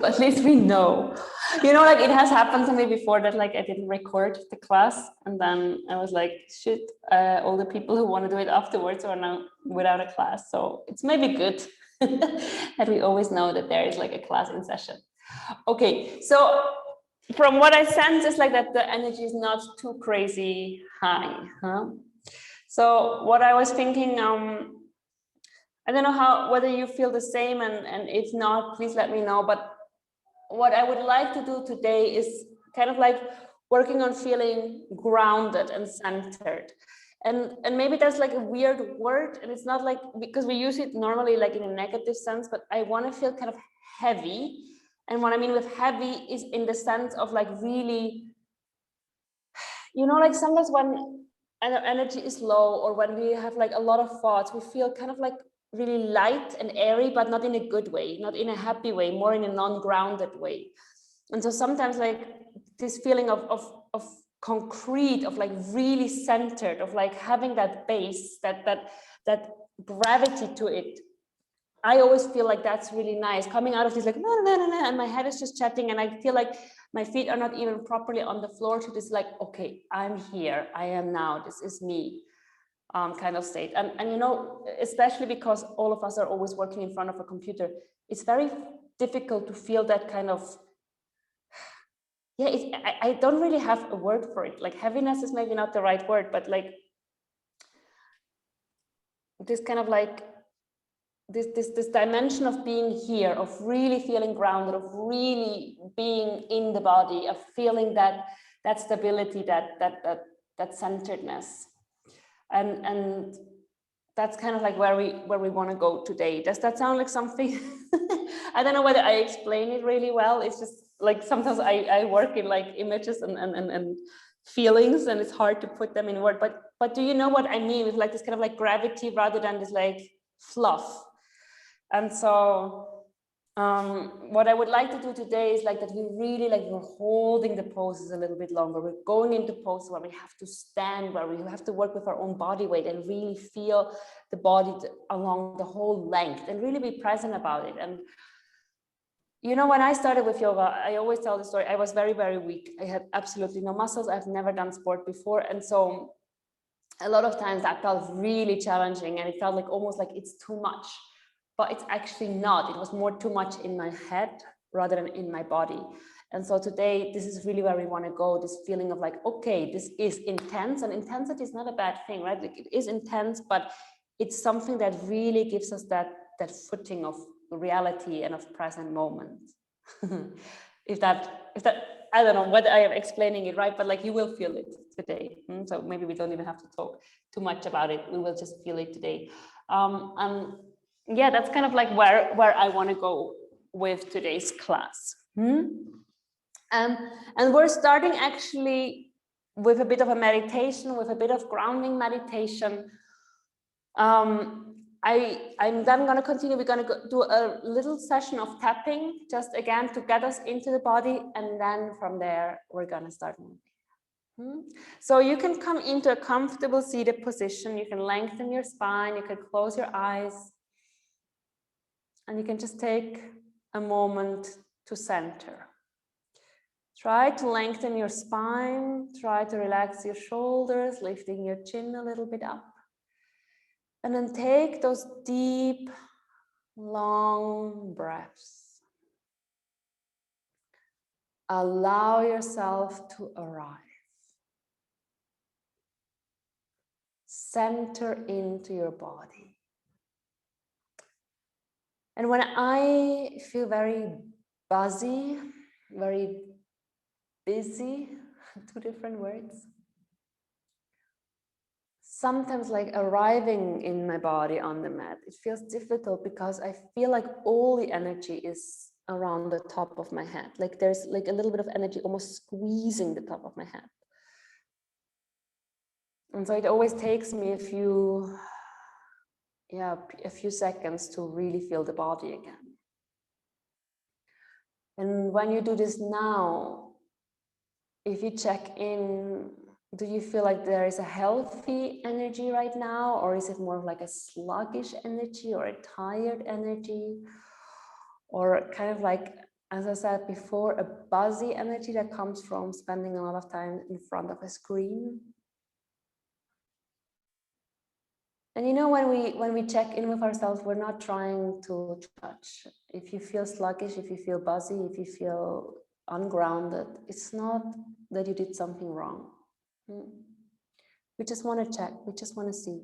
So at least we know, like it has happened to me before that like I didn't record the class, and then I was like, shit, all the people who want to do it afterwards are now without a class. So it's maybe good that we always know that there is like a class in session. Okay, so from what I sense is like that the energy is not too crazy high, huh? So what I was thinking, I don't know whether you feel the same, and if not, please let me know. But what I would like to do today is kind of like working on feeling grounded and centered. And maybe that's like a weird word, and it's not like, because we use it normally like in a negative sense, but I want to feel kind of heavy. And what I mean with heavy is in the sense of like really, like sometimes when energy is low, or when we have like a lot of thoughts, we feel kind of like really light and airy, but not in a good way, not in a happy way, more in a non-grounded way. And so sometimes like this feeling of concrete, of like really centered, of like having that base, that gravity to it, I always feel like that's really nice, coming out of this like and my head is just chatting, and I feel like my feet are not even properly on the floor, to this like, okay, I'm here, I am now, this is me, kind of state. And especially because all of us are always working in front of a computer, it's very difficult to feel that kind of, I don't really have a word for it. Like heaviness is maybe not the right word, but like this kind of like this dimension of being here, of really feeling grounded, of really being in the body, of feeling that stability, that centeredness, and that's kind of like where we want to go today. Does that sound like something? I don't know whether I explain it really well. It's just like sometimes I work in like images and feelings, and it's hard to put them in word. But do you know what I mean with like this kind of like gravity rather than this like fluff? And so what I would like to do today is like that we really like, we're holding the poses a little bit longer. We're going into poses where we have to stand, where we have to work with our own body weight and really feel the body along the whole length and really be present about it. And when I started with yoga, I always tell the story, I was very, very weak. I had absolutely no muscles. I've never done sport before. And so a lot of times that felt really challenging, and it felt like almost like it's too much. But it's actually not. It was more too much in my head rather than in my body. And so today, this is really where we want to go, this feeling of like, okay, this is intense, and intensity is not a bad thing, right? Like, it is intense, but it's something that really gives us that footing of reality and of present moment. if that I don't know whether I am explaining it right, but like you will feel it today. So maybe we don't even have to talk too much about it. We will just feel it today. And yeah, that's kind of like where I want to go with today's class. And we're starting actually with a bit of a meditation, with a bit of grounding meditation. I'm then going to continue. We're going to do a little session of tapping, just again to get us into the body, and then from there we're going to start moving. So you can come into a comfortable seated position. You can lengthen your spine. You can close your eyes. And you can just take a moment to center. Try to lengthen your spine. Try to relax your shoulders, lifting your chin a little bit up. And then take those deep, long breaths. Allow yourself to arrive. Center into your body. And when I feel very buzzy, very busy, two different words, sometimes like arriving in my body on the mat, it feels difficult because I feel like all the energy is around the top of my head. Like there's like a little bit of energy almost squeezing the top of my head. And so it always takes me a few seconds to really feel the body again. And when you do this now, if you check in, do you feel like there is a healthy energy right now, or is it more like a sluggish energy or a tired energy, or kind of like as I said before, a buzzy energy that comes from spending a lot of time in front of a screen. And you know, when we check in with ourselves, we're not trying to judge. If you feel sluggish, if you feel buzzy, if you feel ungrounded, it's not that you did something wrong. We just want to check, we just want to see.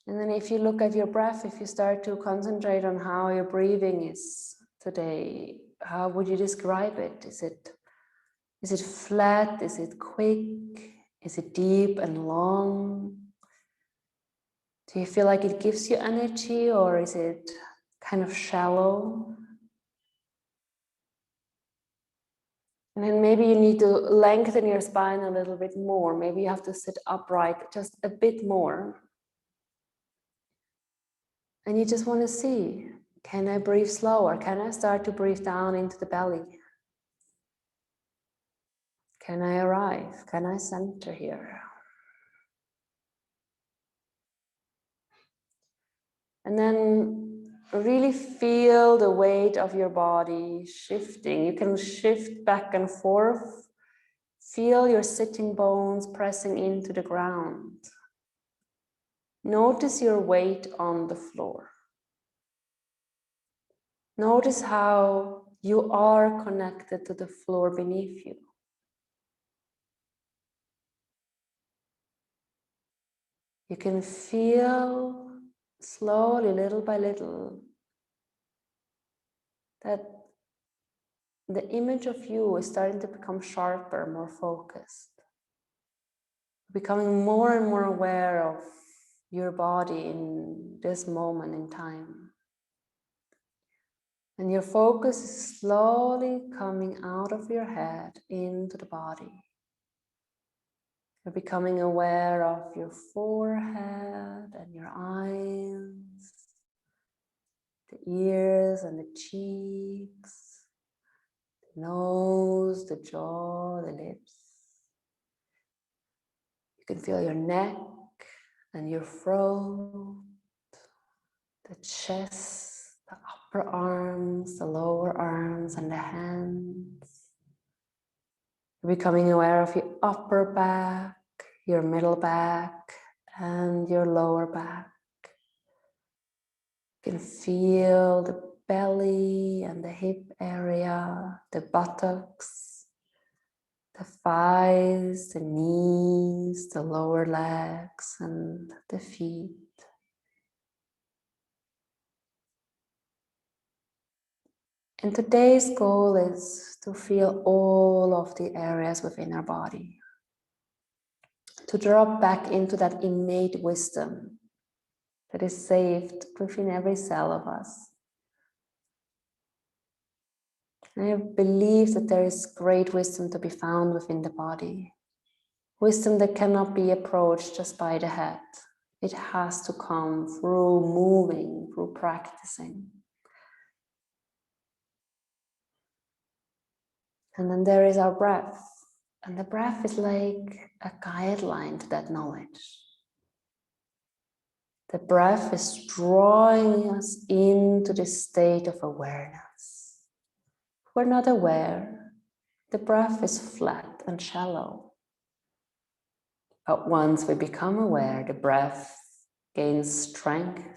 And then if you look at your breath, if you start to concentrate on how your breathing is today, how would you describe it? Is it flat? Is it quick? Is it deep and long? Do you feel like it gives you energy, or is it kind of shallow? And then maybe you need to lengthen your spine a little bit more. Maybe you have to sit upright just a bit more. And you just want to see, can I breathe slower? Can I start to breathe down into the belly? Can I arrive? Can I center here? And then really feel the weight of your body shifting. You can shift back and forth. Feel your sitting bones pressing into the ground. Notice your weight on the floor. Notice how you are connected to the floor beneath you. You can feel slowly, little by little, that the image of you is starting to become sharper, more focused. Becoming more and more aware of your body in this moment in time. And your focus is slowly coming out of your head into the body. You're becoming aware of your forehead and your eyes, the ears and the cheeks, the nose, the jaw, the lips. You can feel your neck and your throat, the chest, the upper arms, the lower arms, and the hands. You're becoming aware of your upper back, your middle back, and your lower back. You can feel the belly and the hip area, the buttocks, the thighs, the knees, the lower legs, and the feet. And today's goal is to feel all of the areas within our body. To drop back into that innate wisdom that is saved within every cell of us. And I believe that there is great wisdom to be found within the body. Wisdom that cannot be approached just by the head. It has to come through moving, through practicing. And then there is our breath. And the breath is like a guideline to that knowledge. The breath is drawing us into this state of awareness. If we're not aware, the breath is flat and shallow. But once we become aware, the breath gains strength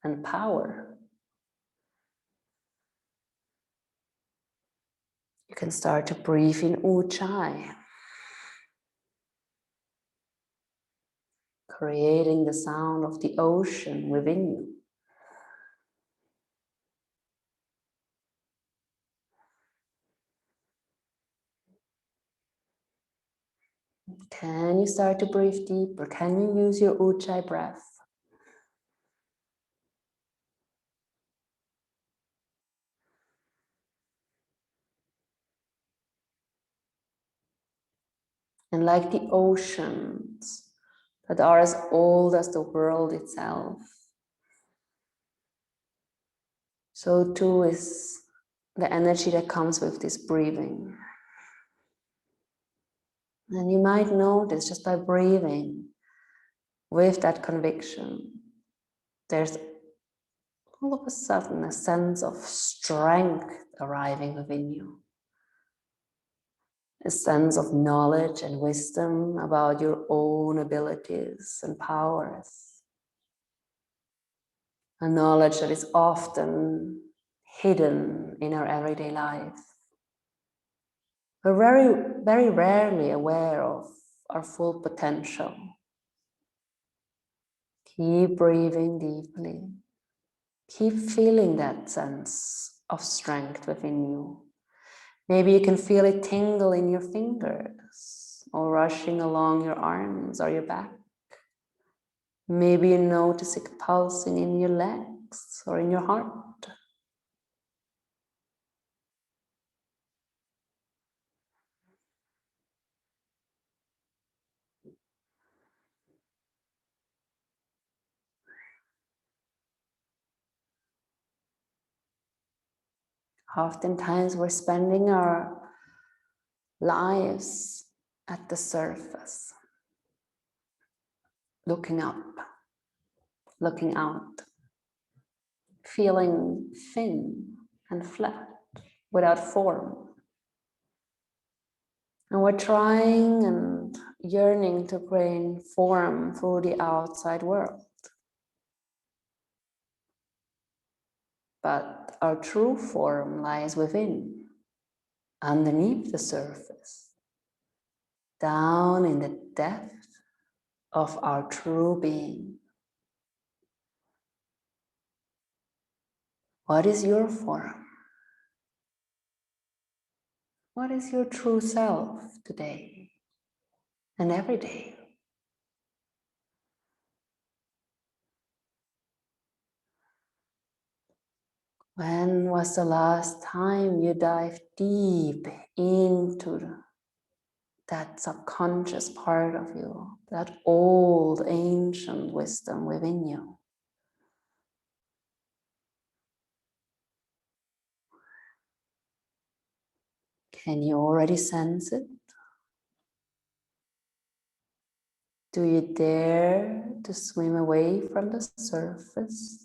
and power. You can start to breathe in Ujjayi, creating the sound of the ocean within you. Can you start to breathe deeper? Can you use your Ujjayi breath? And like the oceans that are as old as the world itself, so too is the energy that comes with this breathing. And you might notice just by breathing with that conviction, there's all of a sudden a sense of strength arriving within you. A sense of knowledge and wisdom about your own abilities and powers. A knowledge that is often hidden in our everyday life. We're very rarely aware of our full potential. Keep breathing deeply. Keep feeling that sense of strength within you. Maybe you can feel it tingle in your fingers or rushing along your arms or your back. Maybe you notice it pulsing in your legs or in your heart. Oftentimes we're spending our lives at the surface, looking up, looking out, feeling thin and flat, without form. And we're trying and yearning to gain form through the outside world. But our true form lies within, underneath the surface, down in the depth of our true being. What is your form? What is your true self today and every day? When was the last time you dived deep into that subconscious part of you, that old ancient wisdom within you? Can you already sense it? Do you dare to swim away from the surface,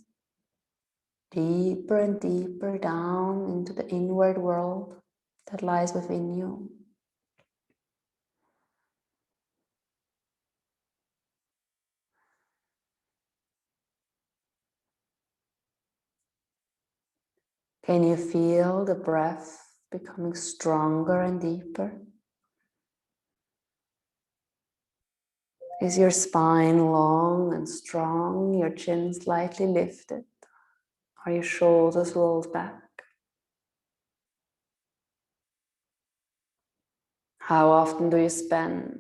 deeper and deeper down into the inward world that lies within you? Can you feel the breath becoming stronger and deeper? Is your spine long and strong, your chin slightly lifted? Are your shoulders rolled back? How often do you spend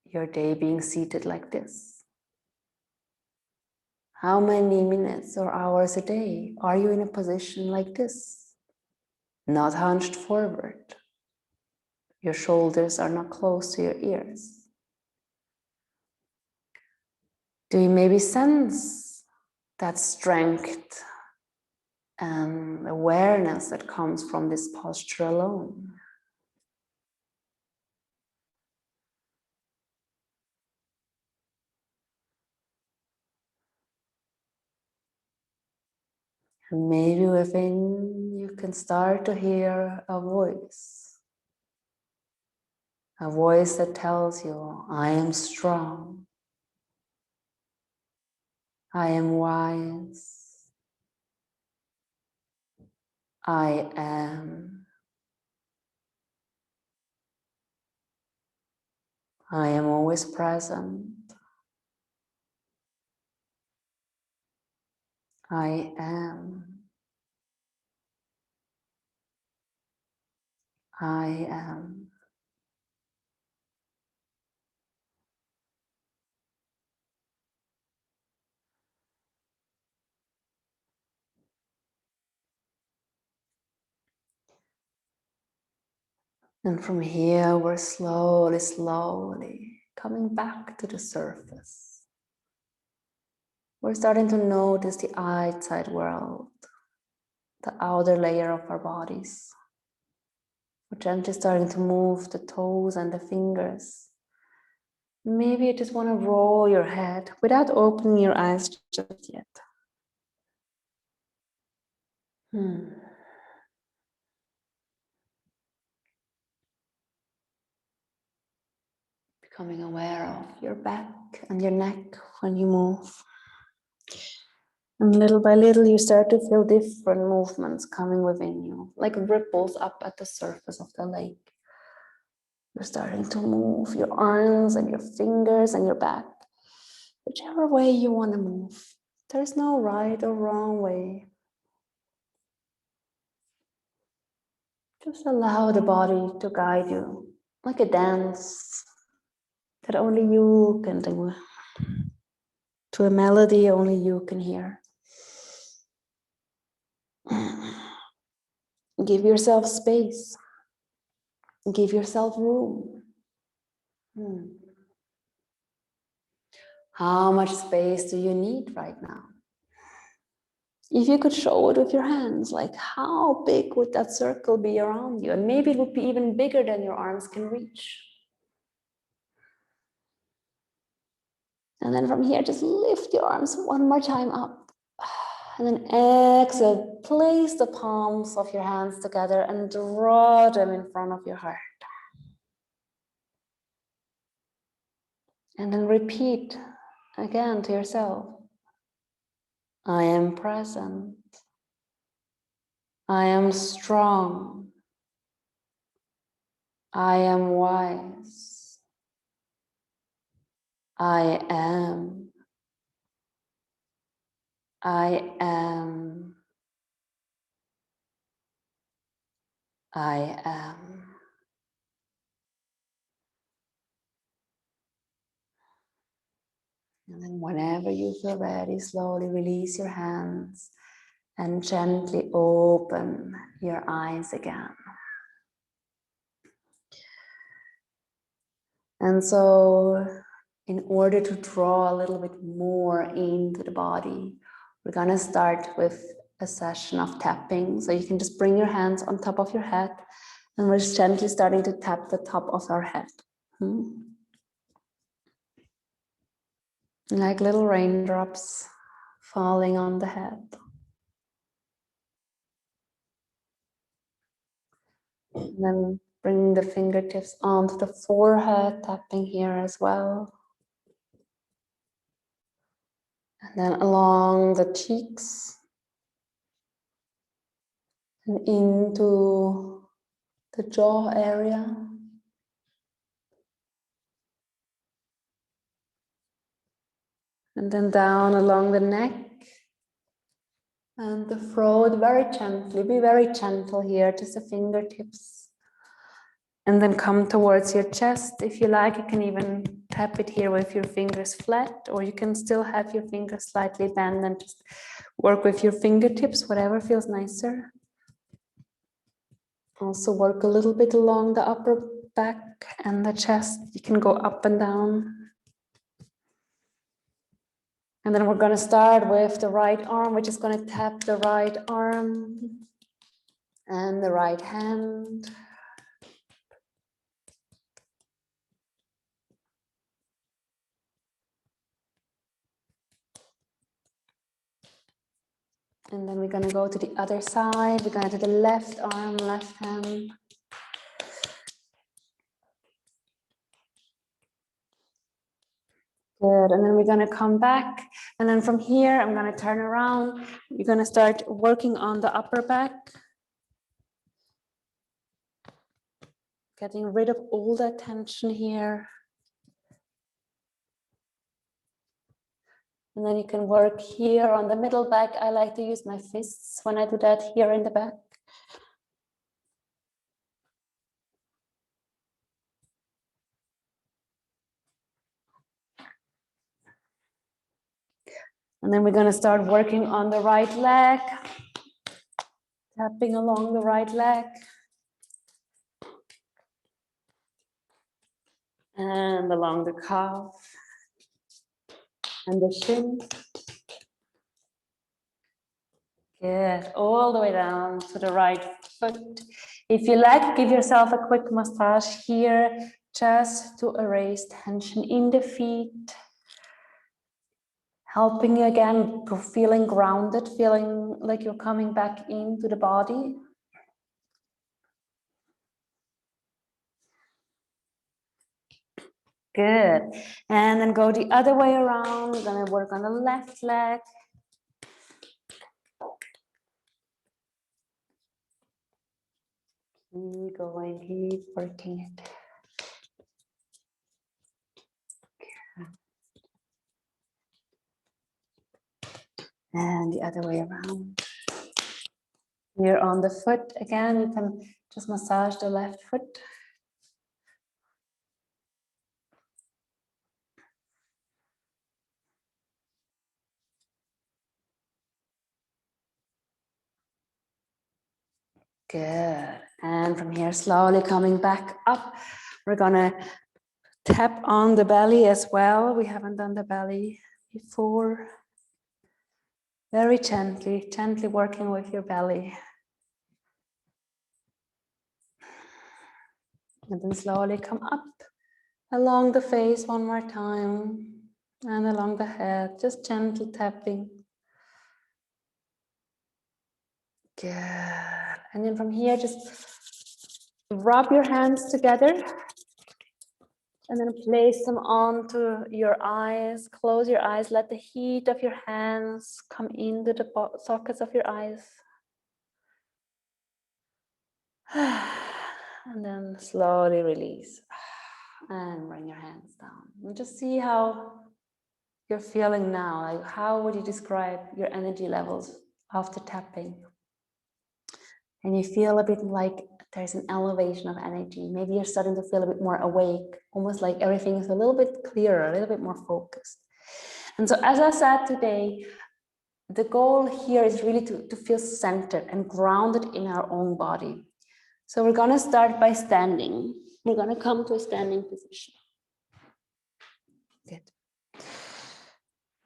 your day being seated like this? How many minutes or hours a day are you in a position like this? Not hunched forward. Your shoulders are not close to your ears. Do you maybe sense that strength and awareness that comes from this posture alone? And maybe within you can start to hear a voice that tells you, I am strong, I am wise, I am always present, I am. I am. And from here, we're slowly coming back to the surface. We're starting to notice the outside world, the outer layer of our bodies. We're gently starting to move the toes and the fingers. Maybe you just want to roll your head without opening your eyes just yet. Becoming aware of your back and your neck when you move. And little by little, you start to feel different movements coming within you, like ripples up at the surface of the lake. You're starting to move your arms and your fingers and your back, whichever way you want to move. There's no right or wrong way. Just allow the body to guide you, like a dance that only you can do, to a melody only you can hear. Give yourself space. Give yourself room. How much space do you need right now? If you could show it with your hands, like how big would that circle be around you? And maybe it would be even bigger than your arms can reach. And then from here, just lift your arms one more time up. And then exhale, place the palms of your hands together and draw them in front of your heart. And then repeat again to yourself. I am present. I am strong. I am wise. I am. I am. I am. And then whenever you feel ready, slowly release your hands and gently open your eyes again. And so, in order to draw a little bit more into the body, we're going to start with a session of tapping. So you can just bring your hands on top of your head, and we're just gently starting to tap the top of our head. Like little raindrops falling on the head. And then bring the fingertips onto the forehead, tapping here as well. And then along the cheeks and into the jaw area. And then down along the neck and the throat, very gently. Be very gentle here, just the fingertips. And then come towards your chest. If you like, you can even tap it here with your fingers flat, or you can still have your fingers slightly bent and just work with your fingertips, whatever feels nicer. Also work a little bit along the upper back and the chest. You can go up and down. And then we're going to start with the right arm. We're just going to tap the right arm and the right hand. And then we're going to go to the other side. We're going to do the left arm, left hand. Good. And then we're going to come back. And then from here, I'm going to turn around. You're going to start working on the upper back. Getting rid of all that tension here. And then you can work here on the middle back. I like to use my fists when I do that here in the back. And then we're going to start working on the right leg. Tapping along the right leg. And along the calf. And the shin. Good. All the way down to the right foot. If you like, give yourself a quick massage here, just to erase tension in the feet. helping you again, feeling grounded, feeling like you're coming back into the body. Good. And then go the other way around. We're going to work on the left leg. Keep going, keep working it. And the other way around. You're on the foot again. You can just massage the left foot. Good. And from here, slowly coming back up. We're gonna tap on the belly as well. We haven't done the belly before. Very gently, gently working with your belly. And then slowly come up along the face one more time. And along the head, just gentle tapping. Good. And then from here, just rub your hands together. And then place them onto your eyes. Close your eyes. Let the heat of your hands come into the sockets of your eyes. And then slowly release. And bring your hands down. And just see how you're feeling now. Like, how would you describe your energy levels after tapping? And you feel a bit like there's an elevation of energy. Maybe you're starting to feel a bit more awake, almost like everything is a little bit clearer, a little bit more focused. And so, as I said today, the goal here is really to feel centered and grounded in our own body. So we're going to start by standing. We're going to come to a standing position. Good.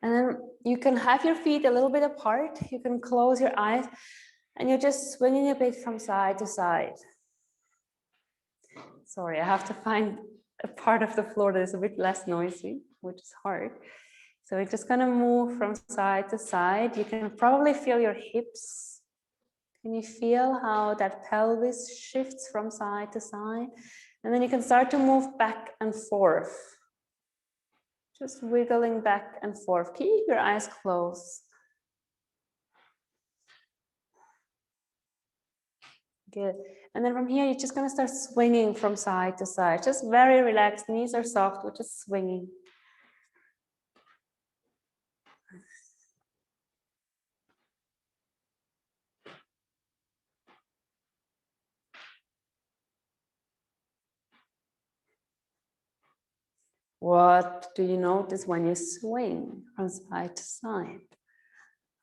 And then you can have your feet a little bit apart. You can close your eyes and you're just swinging a bit from side to side. Sorry, I have to find a part of the floor that is a bit less noisy, which is hard. So we're just going to move from side to side. You can probably feel your hips. Can you feel how that pelvis shifts from side to side? And then you can start to move back and forth. Just wiggling back and forth. Keep your eyes closed. Good. And then from here, you're just going to start swinging from side to side. Just very relaxed. Knees are soft. We're just swinging. What do you notice when you swing from side to side?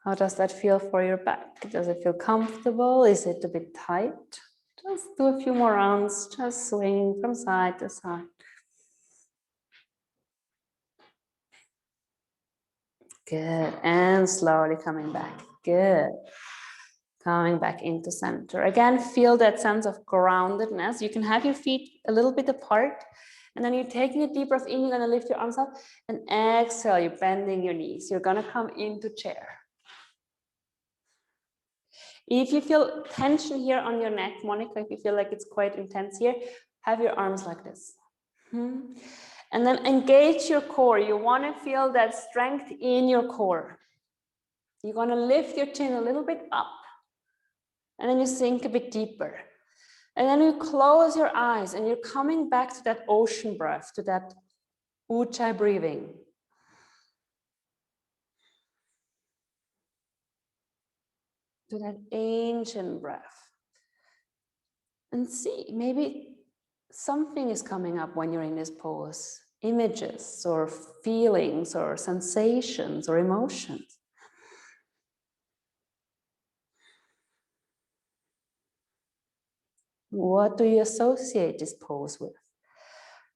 How does that feel for your back? Does it feel comfortable? Is it a bit tight? Just do a few more rounds, just swing from side to side. Good, and slowly coming back. Good. Coming back into center. Again, feel that sense of groundedness. You can have your feet a little bit apart, and then you're taking a deep breath in, you're gonna lift your arms up, and exhale, you're bending your knees. You're gonna come into chair. If you feel tension here on your neck, Monica, if you feel like it's quite intense here, have your arms like this. And then engage your core. You want to feel that strength in your core. You're going to lift your chin a little bit up. And then you sink a bit deeper. And then you close your eyes and you're coming back to that ocean breath, to that Ujjayi breathing. To that ancient breath. And see, maybe something is coming up when you're in this pose. Images or feelings or sensations or emotions. What do you associate this pose with?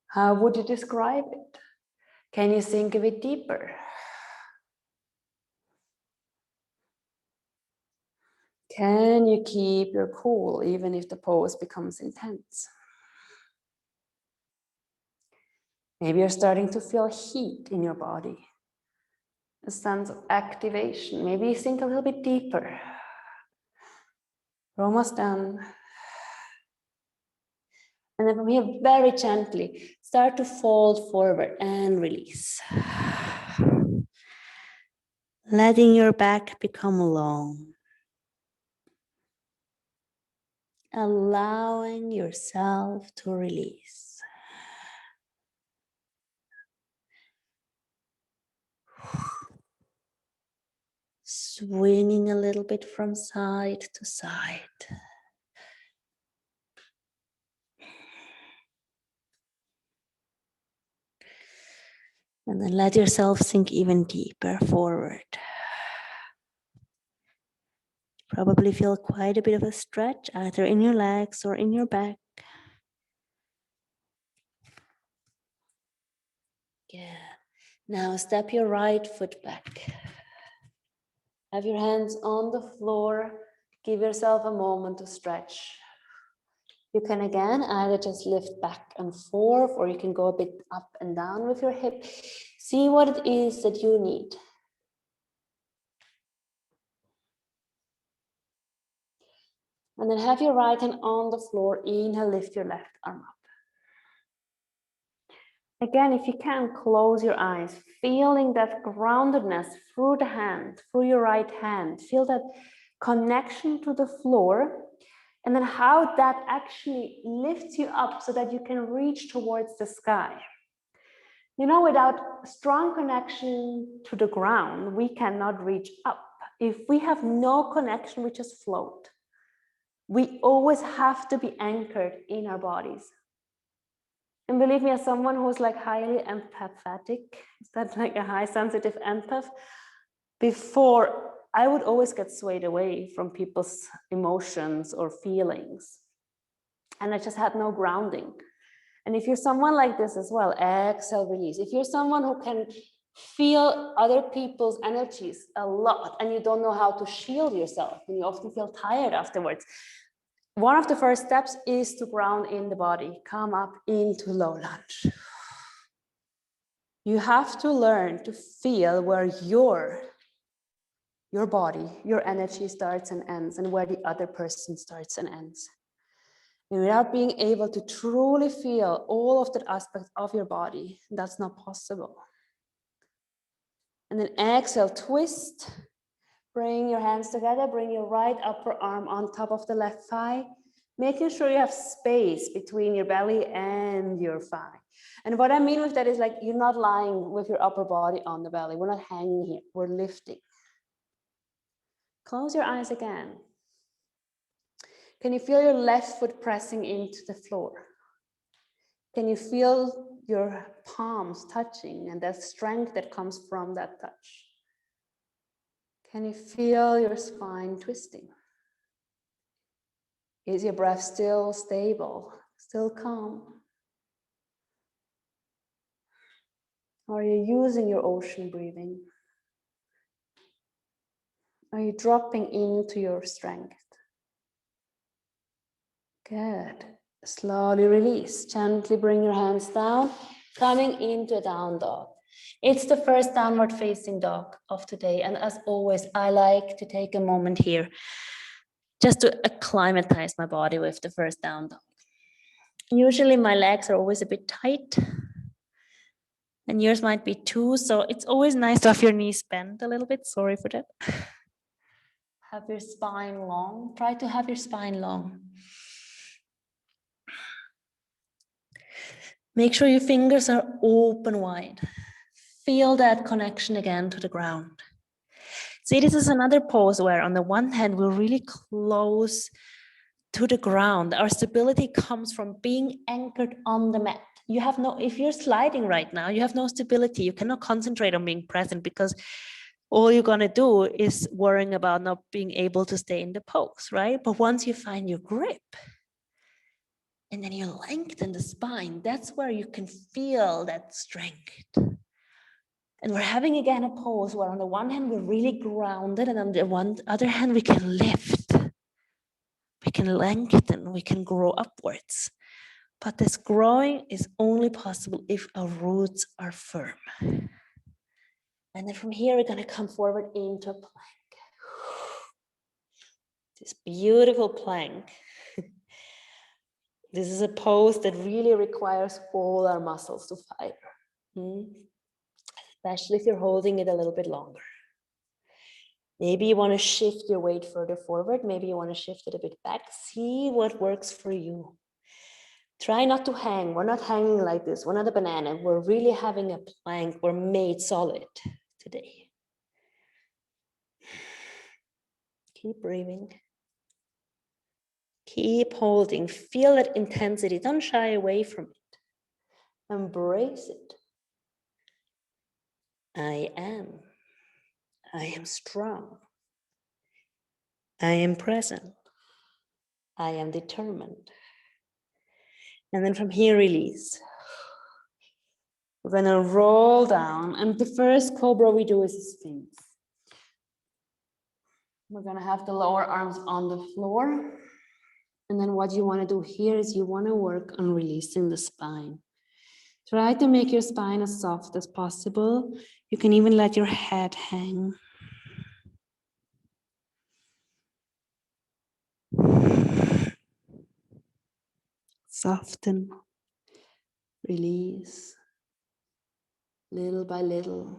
How would you describe it? Can you think of it deeper? Can you keep your cool even if the pose becomes intense? Maybe you're starting to feel heat in your body. a sense of activation. Maybe you sink a little bit deeper. We're almost done. And then from here, very gently, start to fold forward and release. Letting your back become long. Allowing yourself to release. Swinging a little bit from side to side. And then let yourself sink even deeper forward. Probably feel quite a bit of a stretch either in your legs or in your back. Good. Now step your right foot back. Have your hands on the floor. Give yourself a moment to stretch. You can again either just lift back and forth, or you can go a bit up and down with your hip. See what it is that you need. And then have your right hand on the floor. Inhale, lift your left arm up. Again, if you can, close your eyes, feeling that groundedness through the hand, through your right hand. Feel that connection to the floor, and then how that actually lifts you up so that you can reach towards the sky. You know, without strong connection to the ground, we cannot reach up. If we have no connection, we just float. We always have to be anchored in our bodies. And believe me, as someone who's like highly empathetic, is that like a high sensitive empath? Before, I would always get swayed away from people's emotions or feelings. And I just had no grounding. And if you're someone like this as well, exhale, release. If you're someone who can feel other people's energies a lot and you don't know how to shield yourself, and you often feel tired afterwards, one of the first steps is to ground in the body. Come up into low lunge. You have to learn to feel where your body, your energy starts and ends, and where the other person starts and ends. And without being able to truly feel all of the aspects of your body, that's not possible. And then exhale, twist. Bring your hands together, bring your right upper arm on top of the left thigh, making sure you have space between your belly and your thigh. And what I mean with that is like you're not lying with your upper body on the belly. We're not hanging here, we're lifting. Close your eyes again. Can you feel your left foot pressing into the floor? Can you feel your palms touching and that strength that comes from that touch? Can you feel your spine twisting? Is your breath still stable, still calm? Are you using your ocean breathing? Are you dropping into your strength? Good. Slowly release. Gently bring your hands down, coming into a down dog. It's the first downward facing dog of today. And as always, I like to take a moment here just to acclimatize my body with the first down dog. Usually my legs are always a bit tight, and yours might be too. So it's always nice to have your knees bent a little bit. Sorry for that. Have your spine long. Try to have your spine long. Make sure your fingers are open wide. Feel that connection again to the ground. See, this is another pose where on the one hand, we're really close to the ground. Our stability comes from being anchored on the mat. You have no, if you're sliding right now, you have no stability. You cannot concentrate on being present because all you're gonna do is worrying about not being able to stay in the pose, right? But once you find your grip, and then you lengthen the spine, that's where you can feel that strength. And we're having again a pose where on the one hand, we're really grounded, and on the other hand, we can lift. We can lengthen, we can grow upwards. But this growing is only possible if our roots are firm. And then from here, we're going to come forward into a plank. This beautiful plank. This is a pose that really requires all our muscles to fire. Especially if you're holding it a little bit longer. Maybe you want to shift your weight further forward. Maybe you want to shift it a bit back. See what works for you. Try not to hang. We're not hanging like this. We're not a banana. We're really having a plank. We're made solid today. Keep breathing. Keep holding. Feel that intensity. Don't shy away from it. Embrace it. I am strong. I am present. I am determined. And then from here, release. We're going to roll down. And the first cobra we do is a sphinx. We're going to have the lower arms on the floor. And then what you want to do here is you want to work on releasing the spine. Try to make your spine as soft as possible. You can even let your head hang. Soften, release, little by little.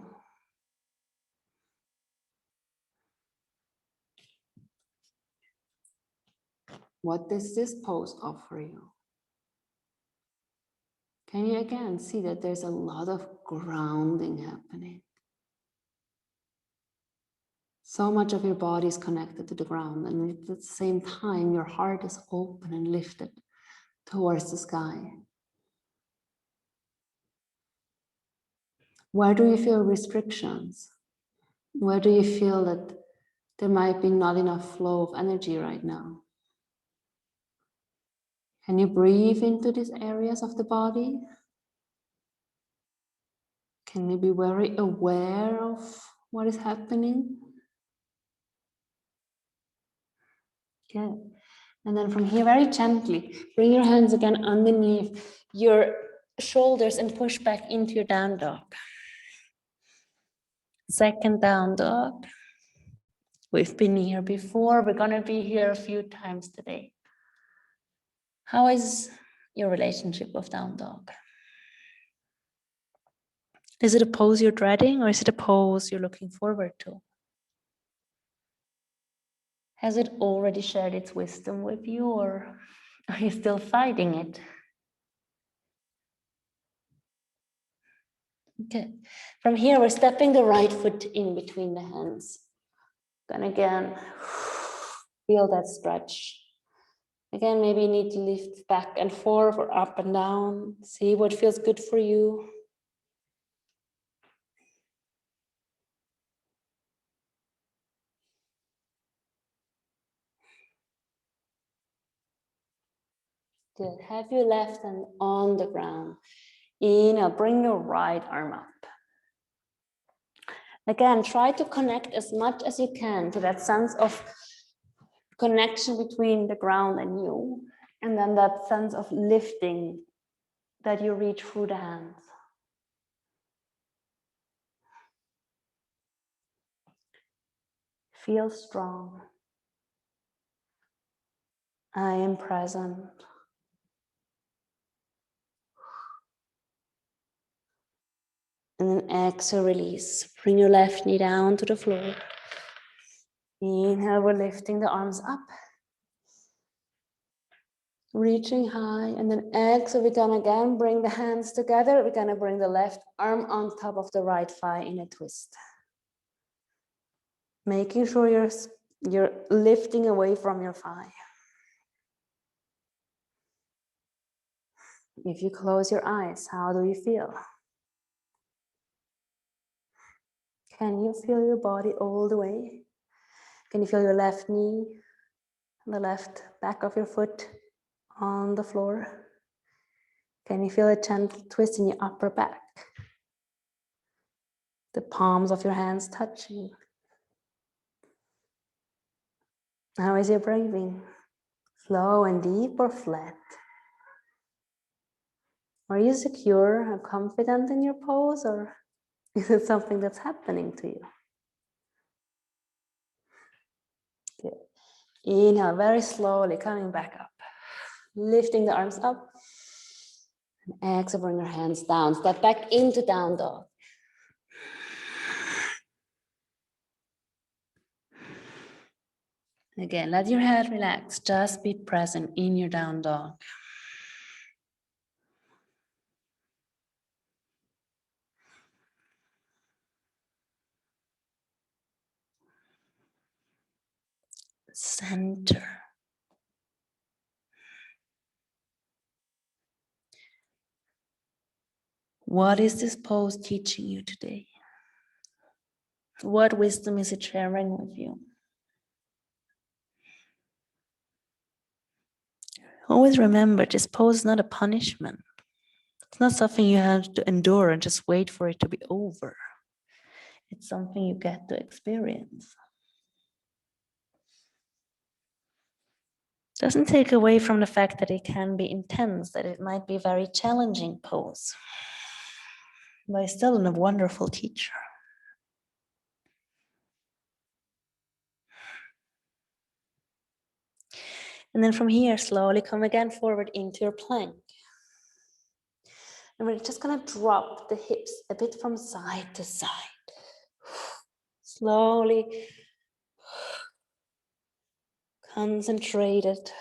What does this pose offer you? Can you again see that there's a lot of grounding happening? So much of your body is connected to the ground, and at the same time, your heart is open and lifted towards the sky. Where do you feel restrictions? Where do you feel that there might be not enough flow of energy right now? Can you breathe into these areas of the body? Can you be very aware of what is happening? Good. And then from here, very gently, bring your hands again underneath your shoulders and push back into your down dog. Second down dog. We've been here before. We're going to be here a few times today. How is your relationship with down dog? Is it a pose you're dreading, or is it a pose you're looking forward to? Has it already shared its wisdom with you, or are you still fighting it? Okay. From here, we're stepping the right foot in between the hands. Then again, feel that stretch. Again, maybe you need to lift back and forth or up and down. See what feels good for you. Good. Have your left hand on the ground. Inhale, bring your right arm up. Again, try to connect as much as you can to that sense of connection between the ground and you. And then that sense of lifting that you reach through the hands. Feel strong. I am present. And then exhale, release. Bring your left knee down to the floor. Inhale, we're lifting the arms up. Reaching high. And then exhale, we're gonna again bring the hands together. We're gonna bring the left arm on top of the right thigh in a twist. Making sure you're lifting away from your thigh. If you close your eyes, how do you feel? Can you feel your body all the way? Can you feel your left knee and the left back of your foot on the floor? Can you feel a gentle twist in your upper back? The palms of your hands touching. How is your breathing? Slow and deep or flat? Are you secure and confident in your pose, or Is it something that's happening to you? Good. Inhale, very slowly, coming back up. Lifting the arms up. And exhale, bring your hands down. Step back into down dog. Again, let your head relax. Just be present in your down dog. Center. What is this pose teaching you today? What wisdom is it sharing with you? Always remember, this pose is not a punishment. It's not something you have to endure and just wait for it to be over. It's something you get to experience. Doesn't take away from the fact that it can be intense, that it might be a very challenging pose. But it's still a wonderful teacher. And then from here, slowly come again forward into your plank. And we're just gonna drop the hips a bit from side to side. Slowly, concentrated.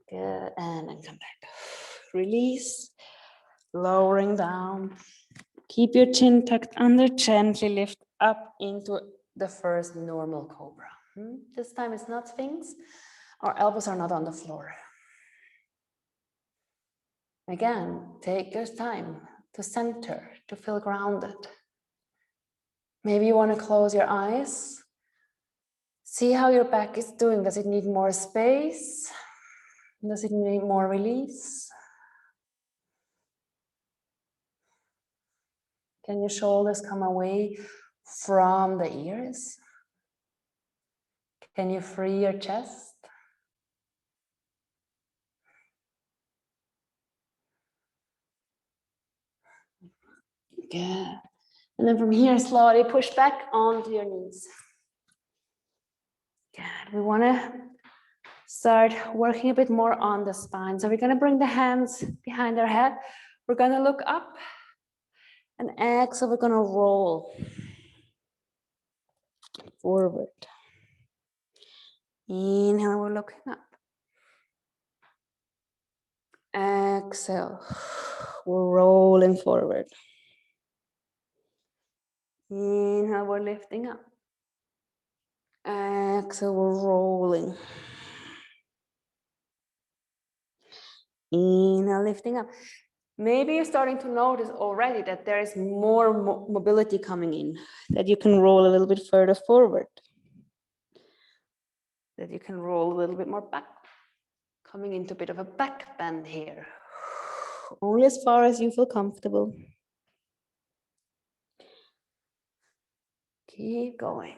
Good, and then come back. Release, lowering down. Keep your chin tucked under, gently lift up into the first normal cobra. This time it's not Sphinx. Our elbows are not on the floor. Again, take your time to center, to feel grounded. Maybe you want to close your eyes. See how your back is doing. Does it need more space? Does it need more release? Can your shoulders come away from the ears? Can you free your chest? Good. And then from here, slowly push back onto your knees. Good. We want to start working a bit more on the spine. So we're going to bring the hands behind our head. We're going to look up and exhale. We're going to roll forward. Inhale, we're looking up. Exhale, we're rolling forward. Inhale, we're lifting up. Exhale, we're rolling. Inhale, lifting up. Maybe you're starting to notice already that there is more mobility coming in, that you can roll a little bit further forward, that you can roll a little bit more back, coming into a bit of a back bend here. Only as far as you feel comfortable. Keep going.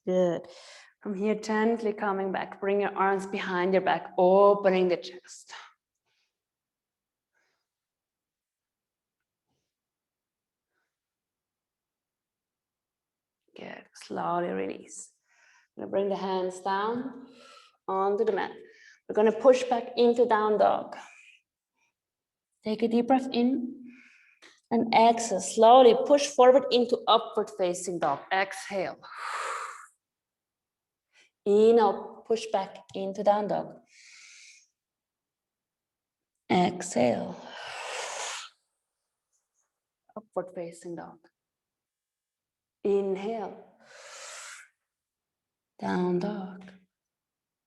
Good. From here, gently coming back. Bring your arms behind your back, opening the chest. Good. Slowly release. I'm going to bring the hands down onto the mat. We're going to push back into down dog. Take a deep breath in and exhale. Slowly push forward into upward facing dog. Exhale. Inhale, push back into down dog. Exhale. Upward facing dog. Inhale. Down dog.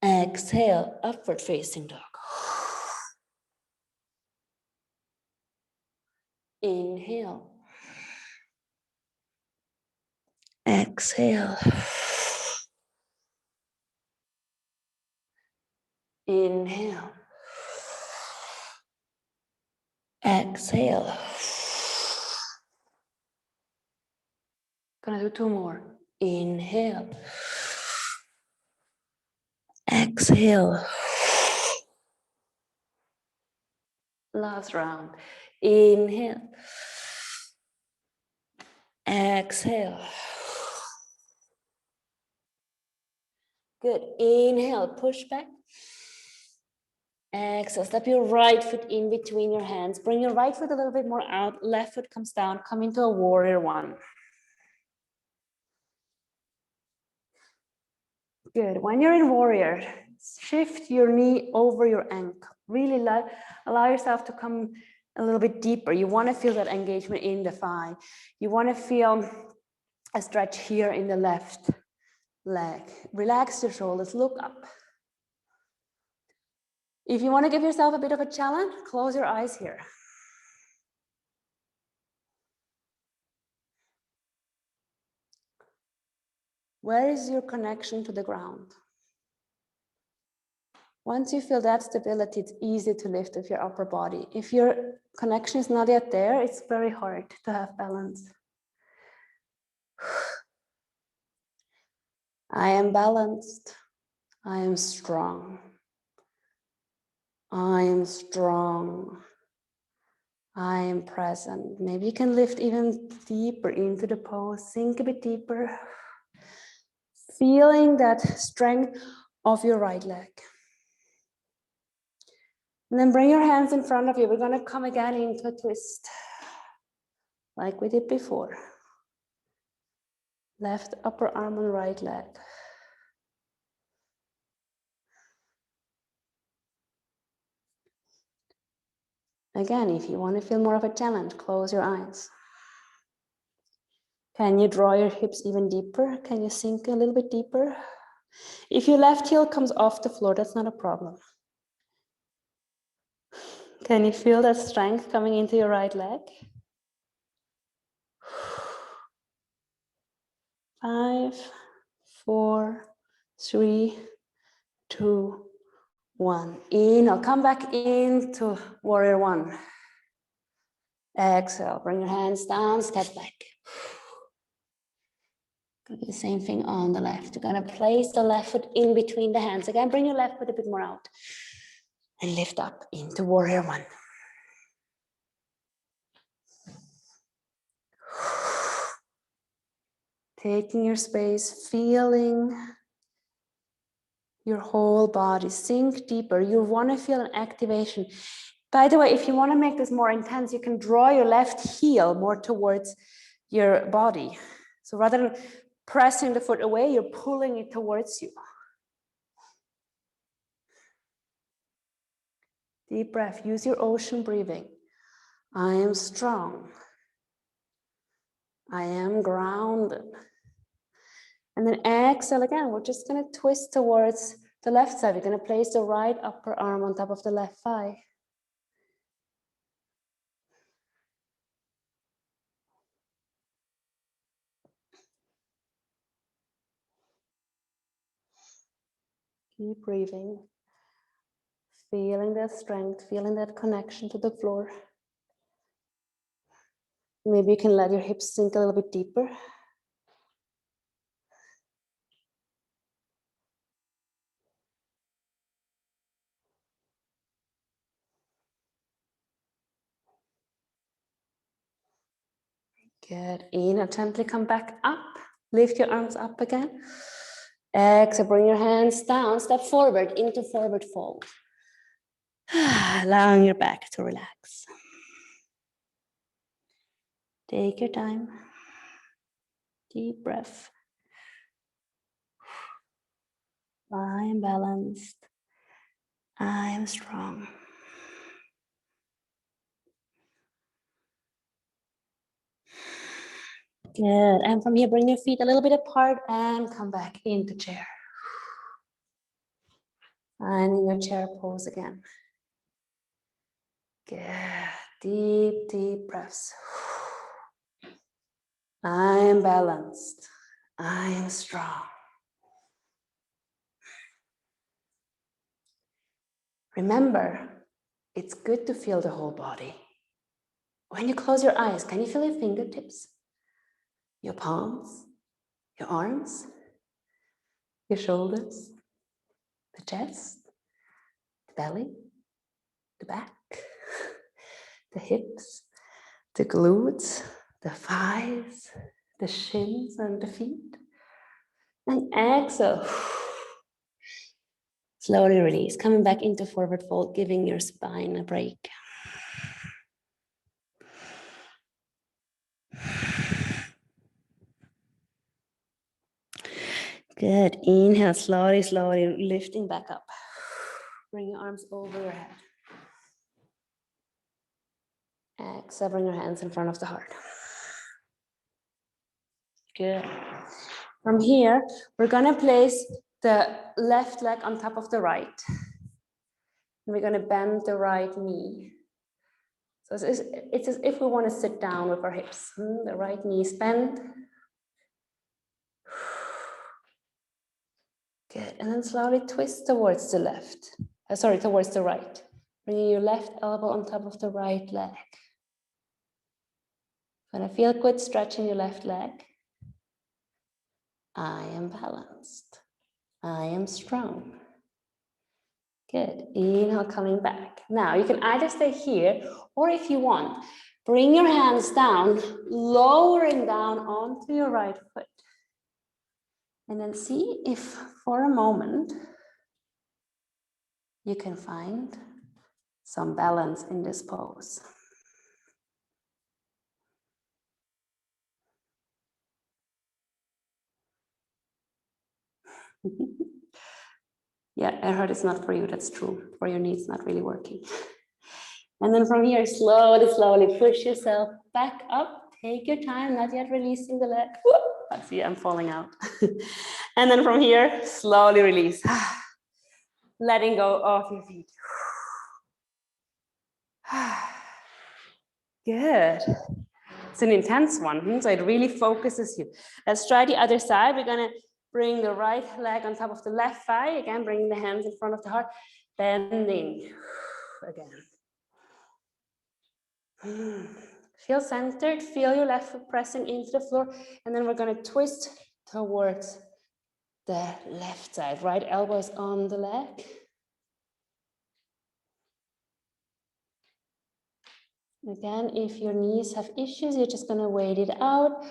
Exhale, upward facing dog. Inhale. Exhale. Exhale. Inhale. Exhale. Gonna do two more. Inhale. Exhale. Last round. Inhale. Exhale. Good. Inhale, push back. Exhale, step your right foot in between your hands. Bring your right foot a little bit more out. Left foot comes down. Come into a warrior one. Good. When you're in warrior, shift your knee over your ankle. Really allow yourself to come a little bit deeper. You want to feel that engagement in the thigh. You want to feel a stretch here in the left leg. Relax your shoulders, look up. If you want to give yourself a bit of a challenge, close your eyes here. Where is your connection to the ground? Once you feel that stability, it's easy to lift with your upper body. If your connection is not yet there, it's very hard to have balance. I am balanced. I am strong. I am strong. I am present. Maybe you can lift even deeper into the pose. Sink a bit deeper. Feeling that strength of your right leg. And then bring your hands in front of you. We're going to come again into a twist, like we did before. Left upper arm and right leg. Again, if you want to feel more of a challenge, close your eyes. Can you draw your hips even deeper? Can you sink a little bit deeper? If your left heel comes off the floor, that's not a problem. Can you feel that strength coming into your right leg? 5, 4, 3, 2, 1. Inhale, come back into warrior one. Exhale, bring your hands down, step back. Do the same thing on the left. You're gonna place the left foot in between the hands. Again, bring your left foot a bit more out. And lift up into warrior one. Taking your space, feeling your whole body sink deeper. You want to feel an activation. By the way, if you want to make this more intense, you can draw your left heel more towards your body. So rather than pressing the foot away, you're pulling it towards you. Deep breath. Use your ocean breathing. I am strong. I am grounded. And then exhale again. We're just going to twist towards the left side. We're going to place the right upper arm on top of the left thigh. Keep breathing. Feeling that strength, feeling that connection to the floor. Maybe you can let your hips sink a little bit deeper. Good. Inhale, gently come back up. Lift your arms up again. Exhale, bring your hands down. Step forward into forward fold. Allowing your back to relax. Take your time. Deep breath. I am balanced. I am strong. Good. And from here, bring your feet a little bit apart and come back into chair. And in your chair pose again. Good. Deep, deep breaths. I am balanced. I am strong. Remember, it's good to feel the whole body. When you close your eyes, can you feel your fingertips? Your palms, your arms, your shoulders, the chest, the belly, the back, the hips, the glutes, the thighs, the shins and the feet. And exhale. Slowly release, coming back into forward fold, giving your spine a break. Good. Inhale, slowly, slowly lifting back up. Bring your arms over your head. Exhale, bring your hands in front of the heart. Good. From here, we're gonna place the left leg on top of the right. And we're gonna bend the right knee. So it's as if we wanna sit down with our hips. The right knee is bent. Good, and then slowly twist towards the left. Towards the right. Bringing your left elbow on top of the right leg. Gonna feel good stretching your left leg. I am balanced. I am strong. Good, inhale, coming back. Now you can either stay here, or if you want, bring your hands down, lowering down onto your right foot. And then see if for a moment you can find some balance in this pose. Yeah, I heard it's not for you, that's true. For your knees, not really working. And then from here, slowly, slowly push yourself back up. Take your time, not yet releasing the leg. Whoop. I see I'm falling out. And then from here, slowly release. Letting go of your feet. Good. It's an intense one, so it really focuses you. Let's try the other side. We're gonna bring the right leg on top of the left thigh. Again, bringing the hands in front of the heart. Bending again. Feel centered, feel your left foot pressing into the floor, and then we're going to twist towards the left side. Right elbow is on the leg. Again, if your knees have issues, you're just going to wait it out,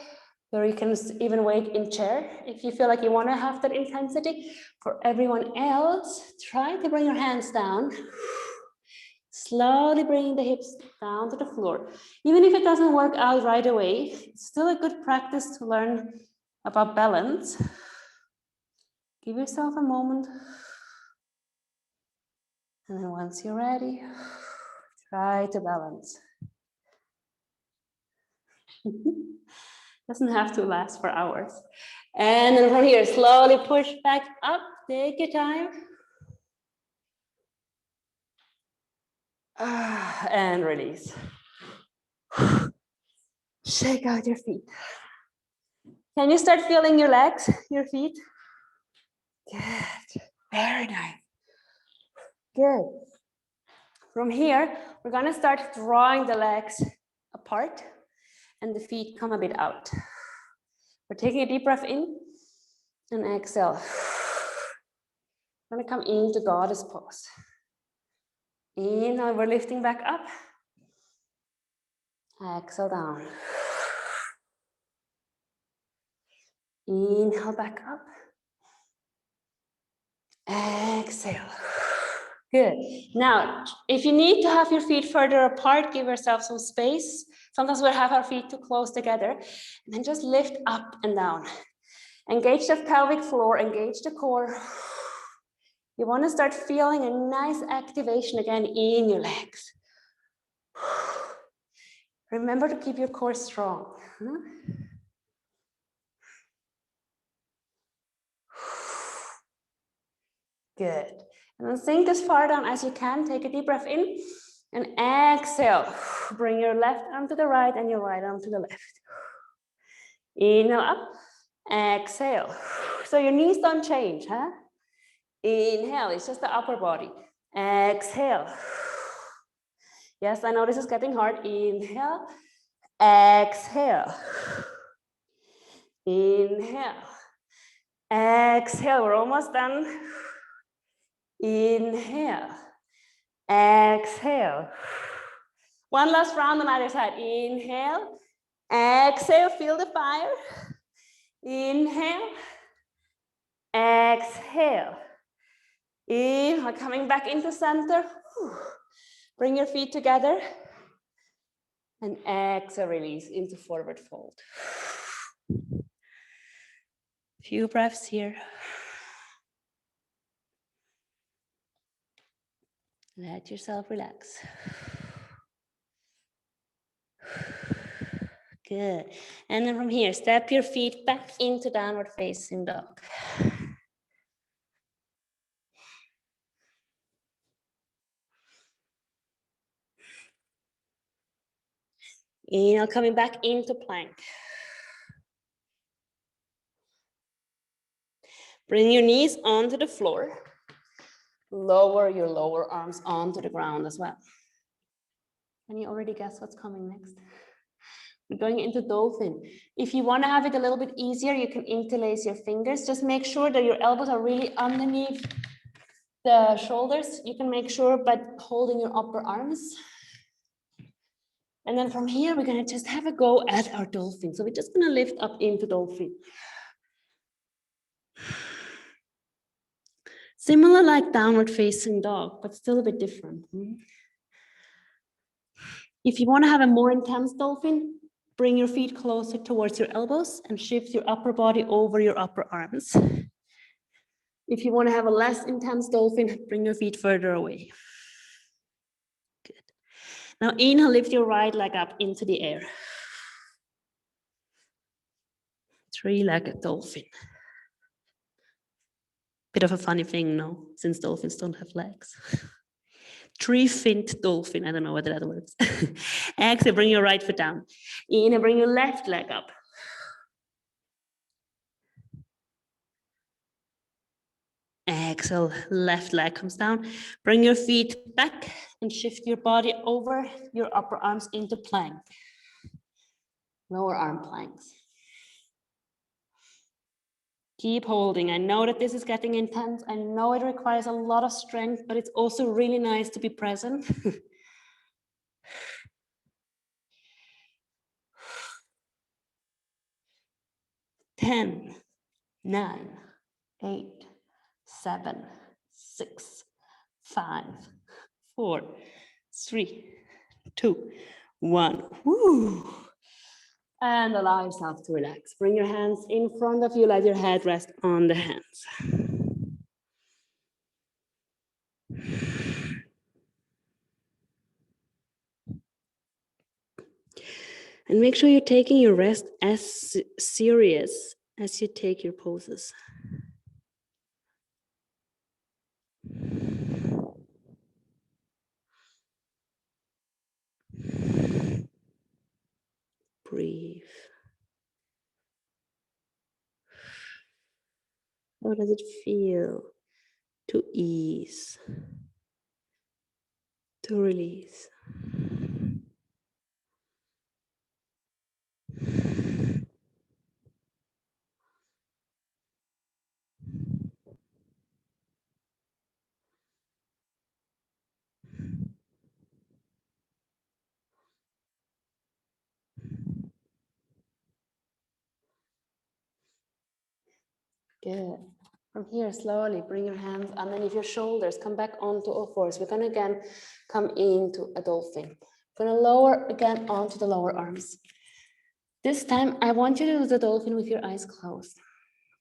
or you can even wait in chair if you feel like you want to have that intensity. For everyone else, try to bring your hands down. Slowly bringing the hips down to the floor. Even if it doesn't work out right away, it's still a good practice to learn about balance. Give yourself a moment. And then once you're ready, try to balance. Doesn't have to last for hours. And then from here, slowly push back up. Take your time. And release. Shake out your feet. Can you start feeling your legs, your feet? Good. Very nice. Good. From here, we're going to start drawing the legs apart and the feet come a bit out. We're taking a deep breath in and exhale. We're going to come into goddess pose. Inhale, we're lifting back up. Exhale down. Inhale back up. Exhale. Good. Now, if you need to have your feet further apart, give yourself some space. Sometimes we'll have our feet too close together. And then just lift up and down. Engage the pelvic floor, engage the core. You want to start feeling a nice activation again in your legs. Remember to keep your core strong. Good. And then sink as far down as you can. Take a deep breath in and exhale. Bring your left arm to the right and your right arm to the left. Inhale up. Exhale. So your knees don't change, huh? Inhale, it's just the upper body. Exhale. Yes, I know this is getting hard. Inhale. Exhale. Inhale. Exhale, we're almost done. Inhale. Exhale. One last round on either side. Inhale. Exhale, feel the fire. Inhale. Exhale. Inhale, coming back into center. Bring your feet together. And exhale, release into forward fold. Few breaths here. Let yourself relax. Good. And then from here, step your feet back into downward facing dog. Inhale, coming back into plank. Bring your knees onto the floor. Lower your lower arms onto the ground as well. Can you already guess what's coming next? We're going into dolphin. If you want to have it a little bit easier, you can interlace your fingers. Just make sure that your elbows are really underneath the shoulders. You can make sure by holding your upper arms. And then from here, we're going to just have a go at our dolphin. So we're just going to lift up into dolphin. Similar like downward facing dog, but still a bit different. If you want to have a more intense dolphin, bring your feet closer towards your elbows and shift your upper body over your upper arms. If you want to have a less intense dolphin, bring your feet further away. Good. Now inhale, lift your right leg up into the air. Three-legged dolphin. Bit of a funny thing, no? Since dolphins don't have legs. Three-finned dolphin. I don't know whether that works. Exhale, bring your right foot down. Inhale, bring your left leg up. Exhale, left leg comes down. Bring your feet back and shift your body over your upper arms into plank. Lower arm planks. Keep holding. I know that this is getting intense. I know it requires a lot of strength, but it's also really nice to be present. 10, 9, 8, 7, 6, 5, 4, 3, 2, 1. Woo. And allow yourself to relax. Bring your hands in front of you. Let your head rest on the hands. And make sure you're taking your rest as serious as you take your poses. Breathe. How does it feel to ease, to release? Good. From here, slowly bring your hands underneath your shoulders. Come back onto all fours. We're going to again come into a dolphin. We're going to lower again onto the lower arms. This time, I want you to do the dolphin with your eyes closed.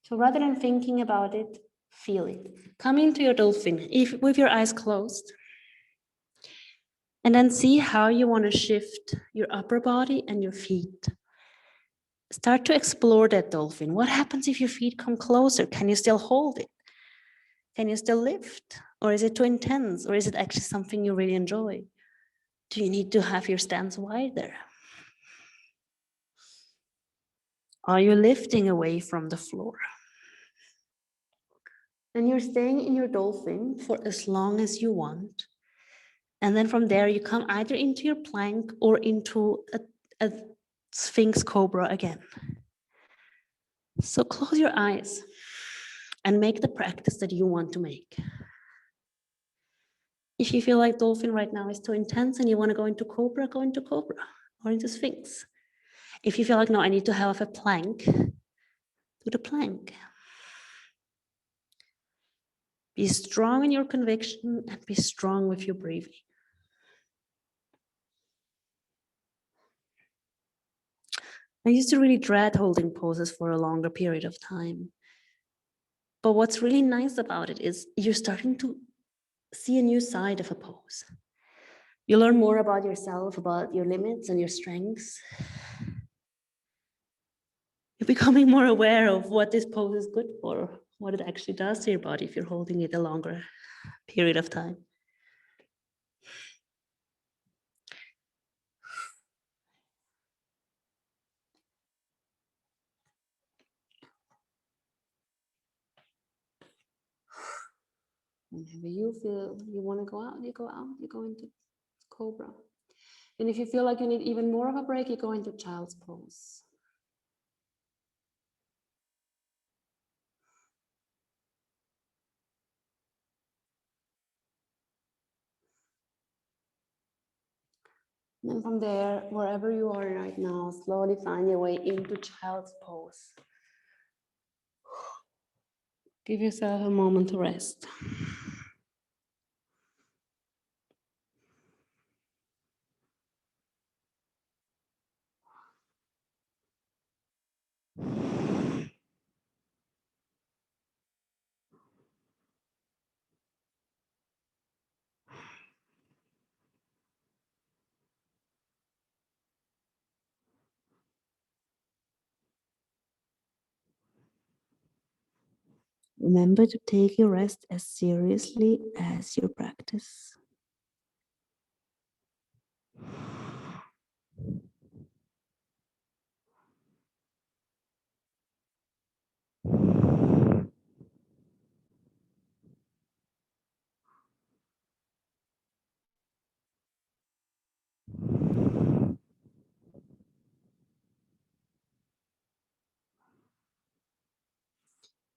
So rather than thinking about it, feel it. Come into your dolphin with your eyes closed. And then see how you want to shift your upper body and your feet. Start to explore that dolphin. What happens if your feet come closer? Can you still hold it? Can you still lift? Or is it too intense? Or is it actually something you really enjoy? Do you need to have your stance wider? Are you lifting away from the floor? And you're staying in your dolphin for as long as you want. And then from there, you come either into your plank or into a Sphinx Cobra again. So close your eyes and make the practice that you want to make. If you feel like dolphin right now is too intense and you want to go into Cobra or into Sphinx. If you feel like, no, I need to have a plank, do the plank. Be strong in your conviction and be strong with your breathing. I used to really dread holding poses for a longer period of time. But what's really nice about it is you're starting to see a new side of a pose. You learn more about yourself, about your limits and your strengths. You're becoming more aware of what this pose is good for, what it actually does to your body if you're holding it a longer period of time. Whenever you feel you want to go out, you go into Cobra. And if you feel like you need even more of a break, you go into Child's Pose. And then from there, wherever you are right now, slowly find your way into Child's Pose. Give yourself a moment to rest. Remember to take your rest as seriously as your practice.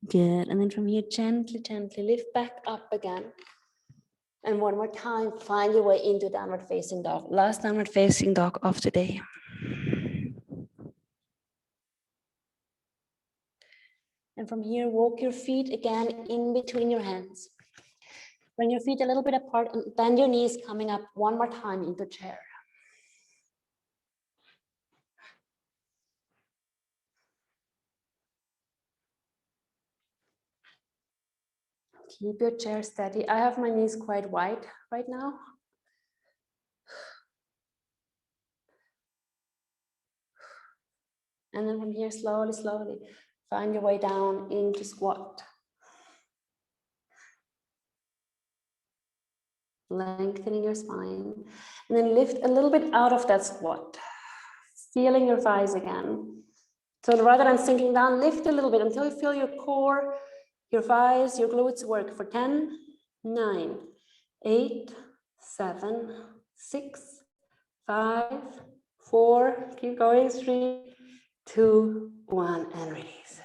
Good, and then from here, gently, gently lift back up again. And one more time, find your way into downward facing dog. Last downward facing dog of the day. And from here, walk your feet again in between your hands. Bring your feet a little bit apart and bend your knees, coming up one more time into chair. Keep your chair steady. I have my knees quite wide right now. And then from here, slowly, slowly, find your way down into squat. Lengthening your spine. And then lift a little bit out of that squat. Feeling your thighs again. So rather than sinking down, lift a little bit until you feel your core, your thighs, your glutes work for 10, 9, 8, 7, 6, 5, 4, keep going, 3, 2, 1, and release.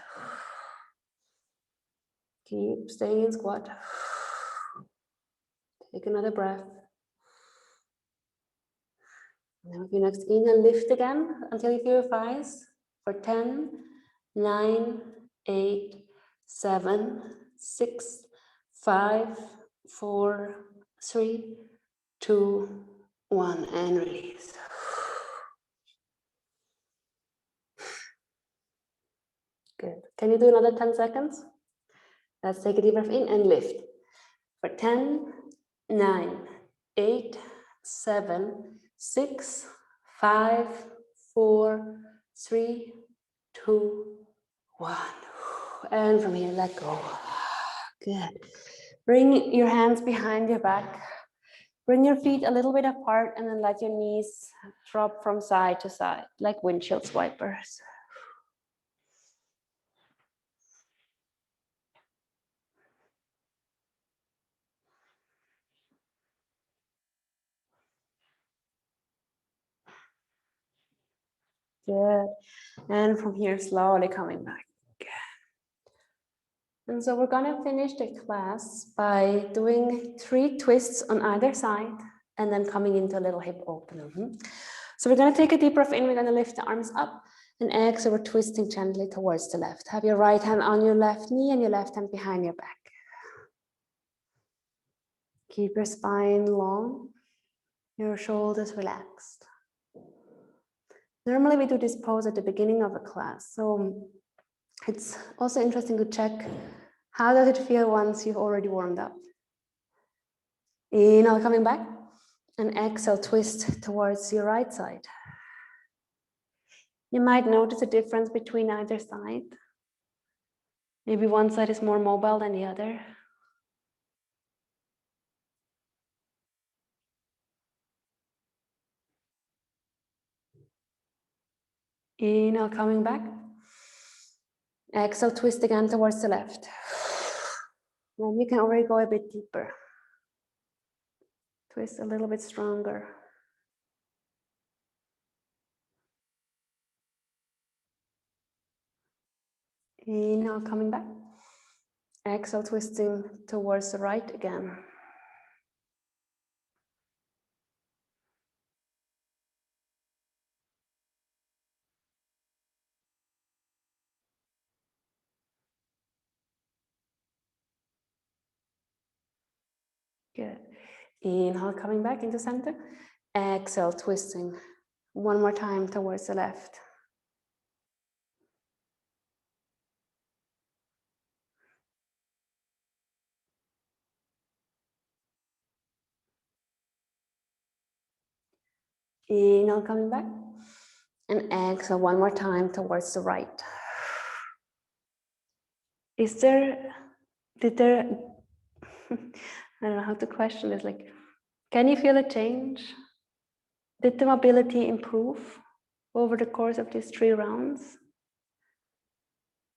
Keep staying in squat. Take another breath. Now with your next inhale, lift again until you feel your thighs for 10, 9, 8, 7, 6, 5, 4, 3, 2, 1, and release. Good. Can you do another 10 seconds? Let's take a deep breath in and lift. For 10, 9, 8, 7, 6, 5, 4, 3, 2, 1. And from here, let go. Good. Bring your hands behind your back. Bring your feet a little bit apart and then let your knees drop from side to side, like windshield wipers. Good. And from here, slowly coming back. And so we're going to finish the class by doing 3 twists on either side and then coming into a little hip opener. So we're going to take a deep breath in. We're going to lift the arms up and exhale. We're twisting gently towards the left. Have your right hand on your left knee and your left hand behind your back. Keep your spine long, your shoulders relaxed. Normally we do this pose at the beginning of a class. So it's also interesting to check, how does it feel once you've already warmed up? Inhale, coming back, and exhale, twist towards your right side. You might notice a difference between either side. Maybe one side is more mobile than the other. Inhale, coming back. Exhale, twist again towards the left. Then you can already go a bit deeper. Twist a little bit stronger. Inhale, coming back. Exhale, twisting towards the right again. Good. Inhale, coming back into center. Exhale, twisting. One more time towards the left. Inhale, coming back. And exhale one more time towards the right. I don't know how to question this, like, can you feel a change? Did the mobility improve over the course of these 3 rounds?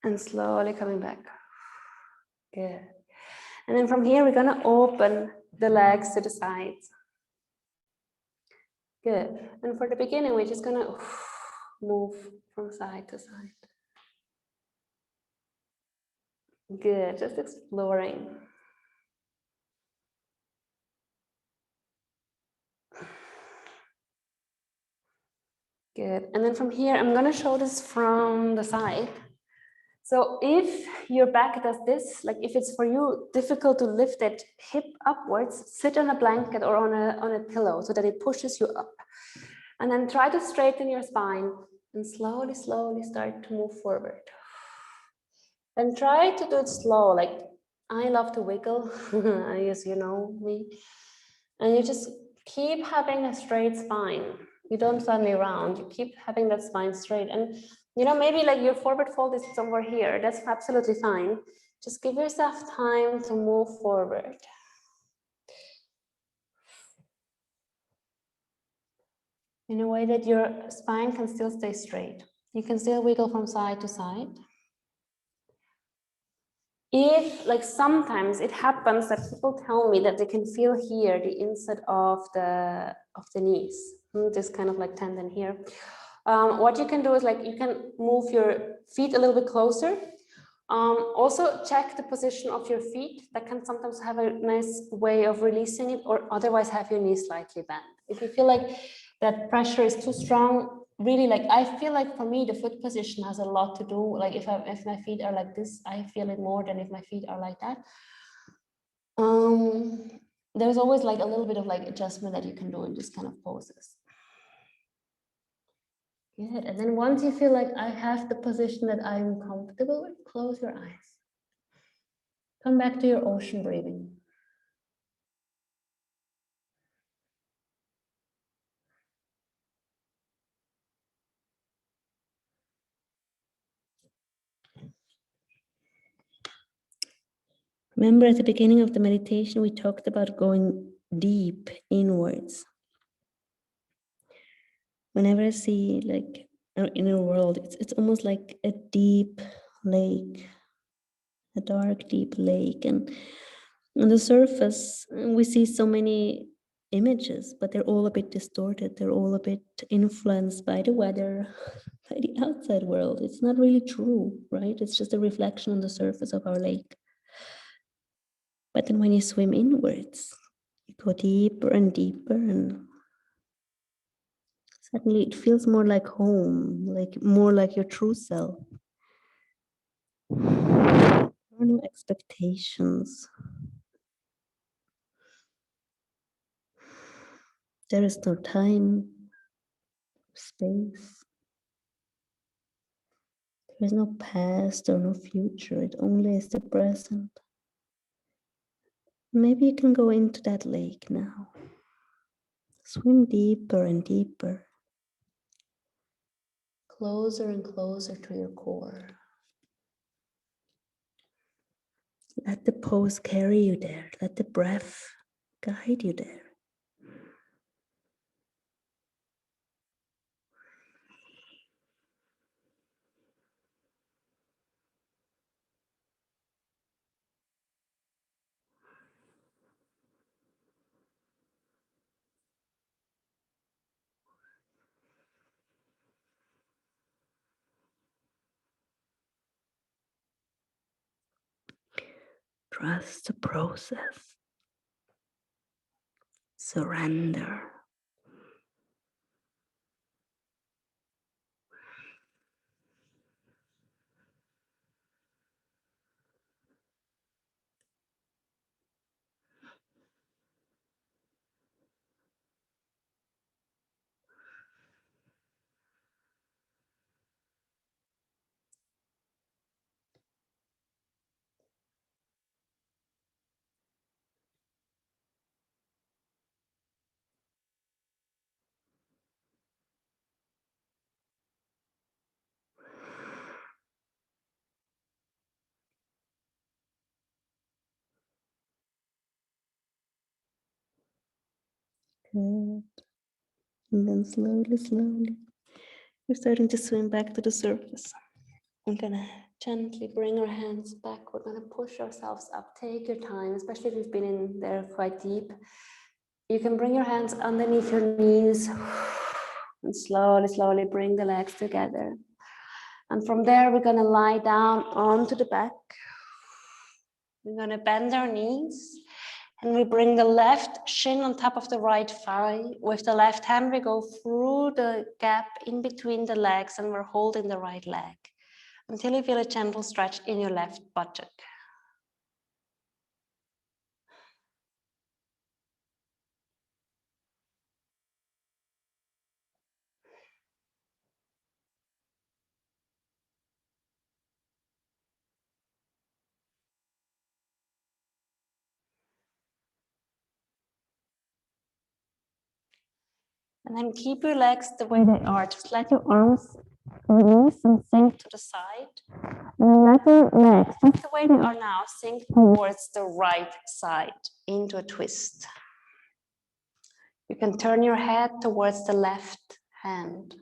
And slowly coming back. Good. And then from here, we're going to open the legs to the sides. Good. And for the beginning, we're just going to move from side to side. Good. Just exploring. Good. And then from here, I'm going to show this from the side. So if your back does this, like if it's for you difficult to lift it hip upwards, sit on a blanket or on a pillow so that it pushes you up. And then try to straighten your spine and slowly, slowly start to move forward. And try to do it slow. Like I love to wiggle, as you know me. And you just keep having a straight spine. You don't suddenly round, you keep having that spine straight. And you know, maybe like your forward fold is somewhere here. That's absolutely fine. Just give yourself time to move forward. In a way that your spine can still stay straight. You can still wiggle from side to side. If, like sometimes it happens that people tell me that they can feel here the inside of the knees, this kind of like tendon here. What you can do is like you can move your feet a little bit closer. Also check the position of your feet. That can sometimes have a nice way of releasing it, or otherwise have your knees slightly bent. If you feel like that pressure is too strong, really, like I feel like for me the foot position has a lot to do. Like if my feet are like this, I feel it more than if my feet are like that. There's always like a little bit of like adjustment that you can do in this kind of poses. Good. And then once you feel like I have the position that I'm comfortable with, close your eyes. Come back to your ocean breathing. Remember at the beginning of the meditation, we talked about going deep inwards. Whenever I see like our inner world, it's almost like a deep lake, a dark, deep lake. And on the surface, we see so many images, but they're all a bit distorted. They're all a bit influenced by the weather, by the outside world. It's not really true, right? It's just a reflection on the surface of our lake. But then when you swim inwards, you go deeper and deeper, and suddenly it feels more like home, like more like your true self. There are no expectations. There is no time, space. There is no past or no future. It only is the present. Maybe you can go into that lake now. Swim deeper and deeper. Closer and closer to your core. Let the pose carry you there. Let the breath guide you there. Trust the process. Surrender. Good. And then slowly, slowly, we're starting to swim back to the surface. We're gonna gently bring our hands back. We're gonna push ourselves up. Take your time, especially if you've been in there quite deep. You can bring your hands underneath your knees and slowly, slowly bring the legs together. And from there, we're gonna lie down onto the back. We're gonna bend our knees. And we bring the left shin on top of the right thigh. With the left hand, we go through the gap in between the legs and we're holding the right leg until you feel a gentle stretch in your left buttock. And then keep your legs the way they are. Just let your arms release and sink to the side. And then let your legs, just the way they are now, sink towards the right side into a twist. You can turn your head towards the left hand.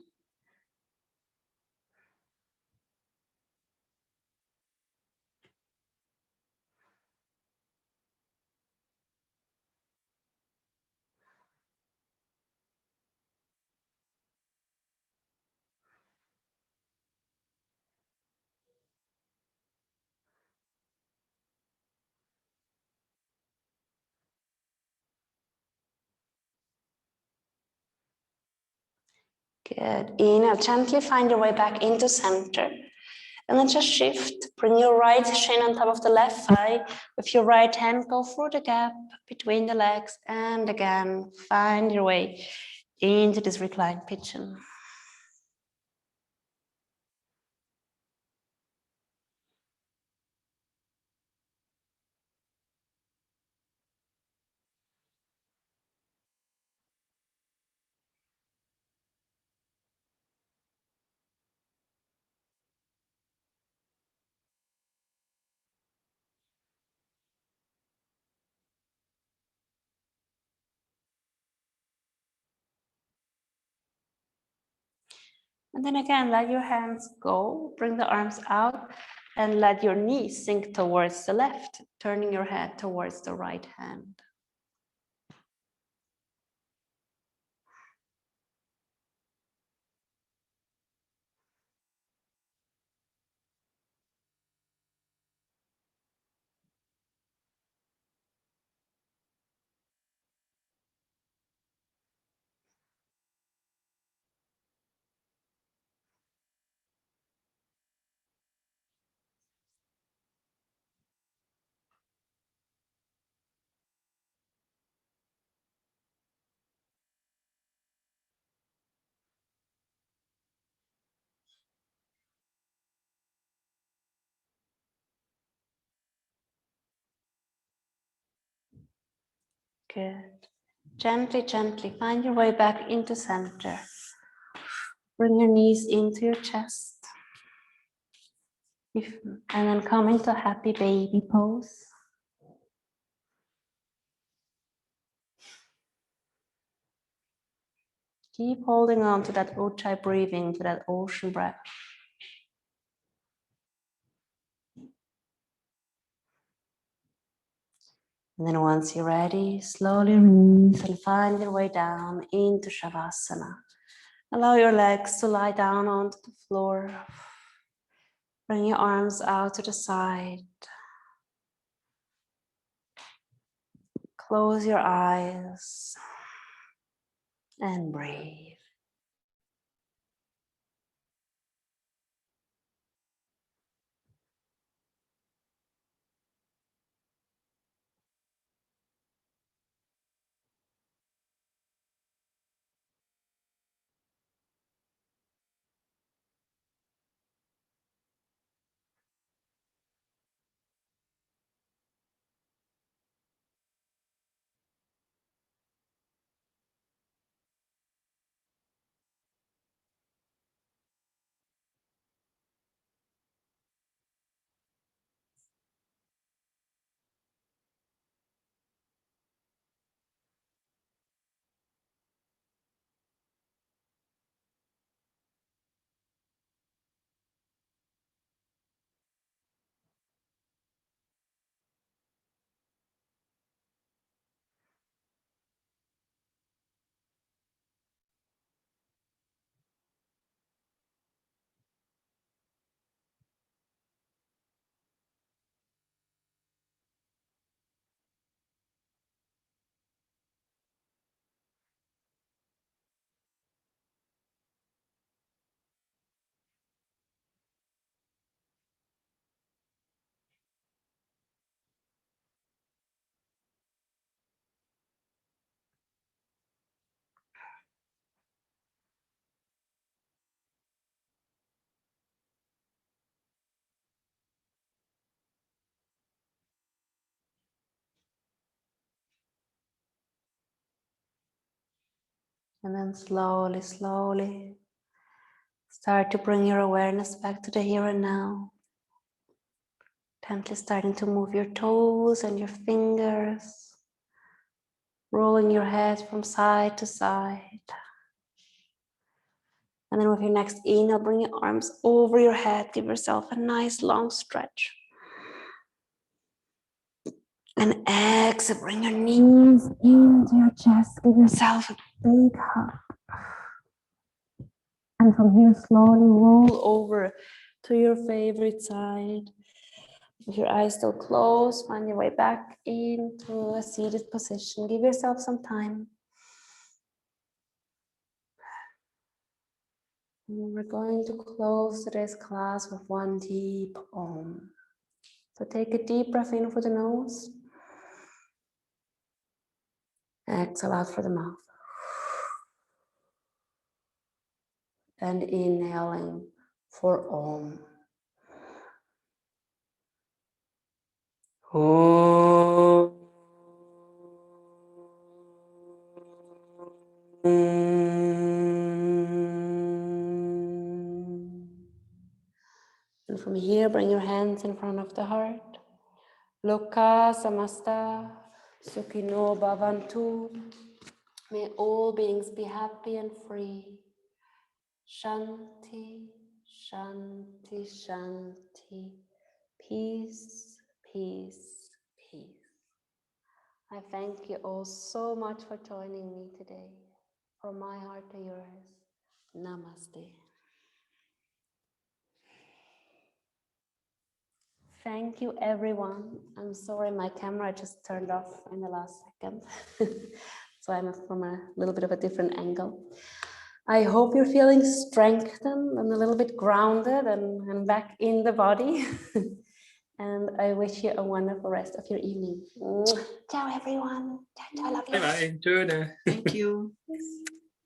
Good. Inhale, gently find your way back into center. And then just shift. Bring your right shin on top of the left thigh. With your right hand, go through the gap between the legs. And again, find your way into this reclined pigeon. And then again, let your hands go, bring the arms out, and let your knees sink towards the left, turning your head towards the right hand. Good. Gently, gently find your way back into center. Bring your knees into your chest. And then come into happy baby pose. Keep holding on to that Ujjayi breathing, to that ocean breath. And then once you're ready, slowly release and find your way down into Shavasana. Allow your legs to lie down onto the floor. Bring your arms out to the side. Close your eyes and breathe. And then slowly, slowly start to bring your awareness back to the here and now. Gently starting to move your toes and your fingers. Rolling your head from side to side. And then with your next inhale, bring your arms over your head. Give yourself a nice long stretch. And exhale, bring your knees into your chest. Give yourself a big hug. And from here, slowly roll over to your favorite side. With your eyes still closed, find your way back into a seated position. Give yourself some time. And we're going to close today's class with one deep Om. So take a deep breath in through the nose. Exhale out through the mouth. And inhaling for Om. Om. And from here, bring your hands in front of the heart. Loka samasta sukhino bhavantu. May all beings be happy and free. Shanti, shanti, shanti. Peace, peace, peace. I thank you all so much for joining me today. From my heart to yours. Namaste. Thank you, everyone. I'm sorry my camera just turned off in the last second. So I'm from a little bit of a different angle. I hope you're feeling strengthened and a little bit grounded and back in the body. And I wish you a wonderful rest of your evening. Ciao, everyone. Ciao, ciao, love you. Bye bye. Enjoy. Thank you.